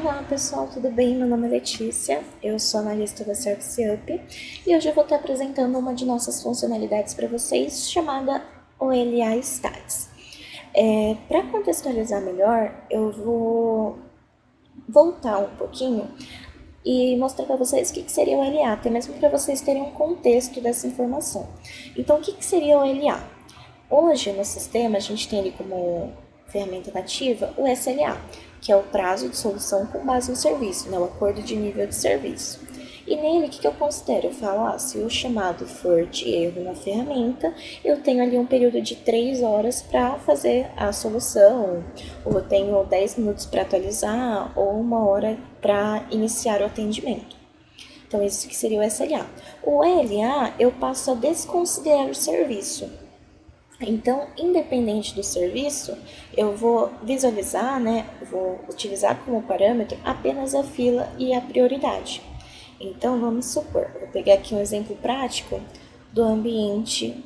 Olá pessoal, tudo bem? Meu nome é Letícia, eu sou analista da Service Up e hoje eu vou estar apresentando uma de nossas funcionalidades para vocês chamada OLA Stats. Para contextualizar melhor, eu vou voltar um pouquinho e mostrar para vocês o que seria o OLA, até mesmo para vocês terem um contexto dessa informação. Então, o que seria o OLA? Hoje, no sistema, a gente tem ali como ferramenta nativa o SLA, que é o prazo de solução com base no serviço, né, o acordo de nível de serviço. E nele, o que eu considero? Eu falo, se o chamado for de erro na ferramenta, eu tenho ali um período de 3 horas para fazer a solução, ou eu tenho 10 minutos para atualizar, ou 1 hora para iniciar o atendimento. Então, isso que seria o SLA. O LA, eu passo a desconsiderar o serviço. Então, independente do serviço, eu vou visualizar, vou utilizar como parâmetro apenas a fila e a prioridade. Então, vamos supor, vou pegar aqui um exemplo prático do ambiente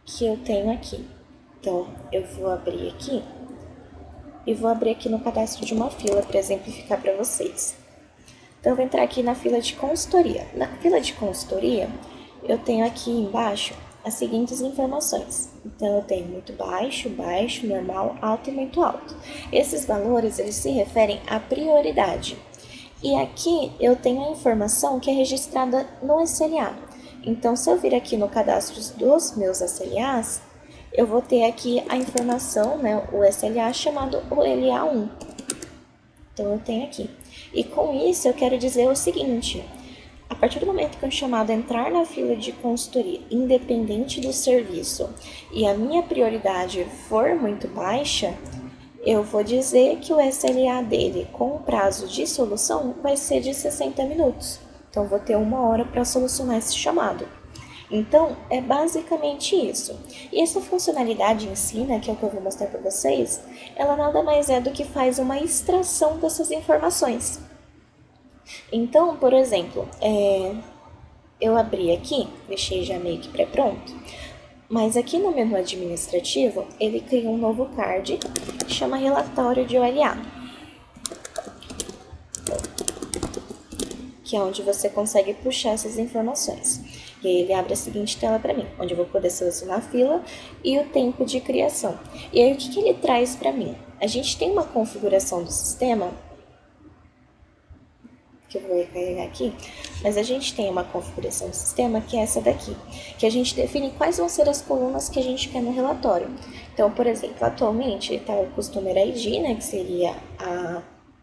que eu tenho aqui. Então, eu vou abrir aqui e vou abrir aqui no cadastro de uma fila para exemplificar para vocês. Então, eu vou entrar aqui na fila de consultoria. Na fila de consultoria, eu tenho aqui embaixo as seguintes informações. Então, eu tenho muito baixo, baixo, normal, alto e muito alto. Esses valores, eles se referem à prioridade. E aqui eu tenho a informação que é registrada no SLA. Então, se eu vir aqui no cadastro dos meus SLAs, eu vou ter aqui a informação, o SLA chamado OLA1. Então, eu tenho aqui. E com isso, eu quero dizer o seguinte: a partir do momento que o chamado entrar na fila de consultoria, independente do serviço, e a minha prioridade for muito baixa, eu vou dizer que o SLA dele com o prazo de solução vai ser de 60 minutos. Então, vou ter 1 hora para solucionar esse chamado. Então, é basicamente isso. E essa funcionalidade em si, que é o que eu vou mostrar para vocês, ela nada mais é do que faz uma extração dessas informações. Então, por exemplo, eu abri aqui, deixei já meio que pré-pronto, mas aqui no menu administrativo, ele cria um novo card que chama relatório de OLA, que é onde você consegue puxar essas informações. E aí ele abre a seguinte tela para mim, onde eu vou poder selecionar a fila e o tempo de criação. E aí o que ele traz para mim? A gente tem uma configuração do sistema, que eu vou carregar aqui, mas a gente tem uma configuração do sistema que é essa daqui, que a gente define quais vão ser as colunas que a gente quer no relatório. Então, por exemplo, atualmente está o Customer ID, que seria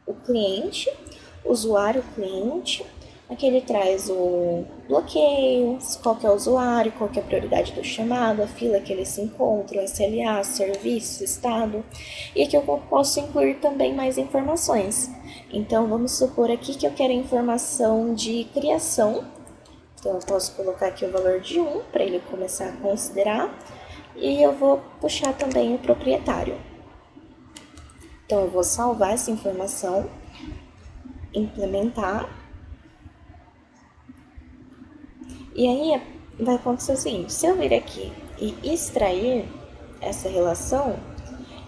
o cliente, usuário cliente. Aqui ele traz o bloqueio, qual que é o usuário, qual que é a prioridade do chamado, a fila que ele se encontra, o SLA, serviço, estado. E aqui eu posso incluir também mais informações. Então, vamos supor aqui que eu quero a informação de criação. Então, eu posso colocar aqui o valor de 1 para ele começar a considerar. E eu vou puxar também o proprietário. Então, eu vou salvar essa informação, implementar. E aí, vai acontecer o seguinte: se eu vir aqui e extrair essa relação,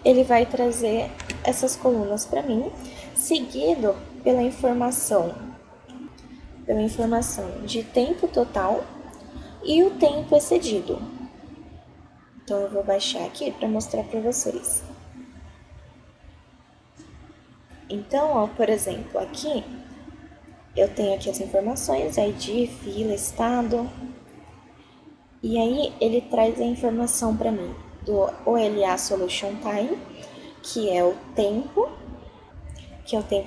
ele vai trazer essas colunas para mim, seguido pela informação de tempo total e o tempo excedido. Então, eu vou baixar aqui para mostrar para vocês. Então, por exemplo, aqui eu tenho aqui as informações, ID, fila, estado. E aí, ele traz a informação para mim do OLA Solution Time, que é o tempo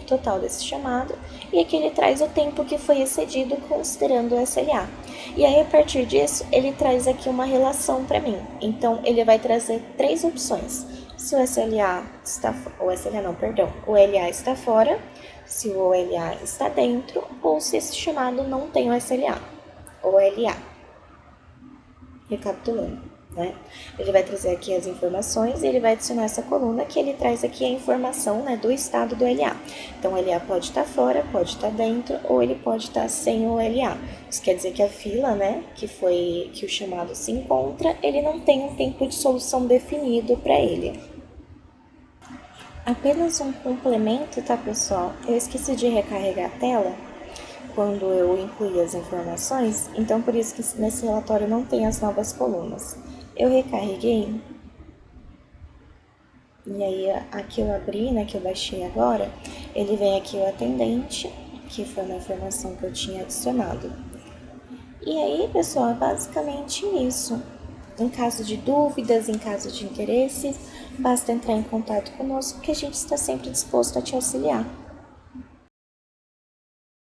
total desse chamado. E aqui ele traz o tempo que foi excedido considerando o SLA. E aí, a partir disso, ele traz aqui uma relação para mim. Então, ele vai trazer 3 opções. Se o o LA está fora, se o OLA está dentro, ou se esse chamado não tem o SLA, ou LA. Recapitulando, Ele vai trazer aqui as informações e ele vai adicionar essa coluna que ele traz aqui a informação, do estado do LA. Então, o LA pode estar fora, pode estar dentro, ou ele pode estar sem o LA. Isso quer dizer que a fila, que o chamado se encontra, ele não tem um tempo de solução definido para ele. Apenas um complemento, tá, pessoal? Eu esqueci de recarregar a tela quando eu incluí as informações, então por isso que nesse relatório não tem as novas colunas. Eu recarreguei, e aí aqui eu abri, né, que eu baixei agora, ele vem aqui o atendente, que foi uma informação que eu tinha adicionado. E aí, pessoal, é basicamente isso. Em caso de dúvidas, em caso de interesse, basta entrar em contato conosco que a gente está sempre disposto a te auxiliar.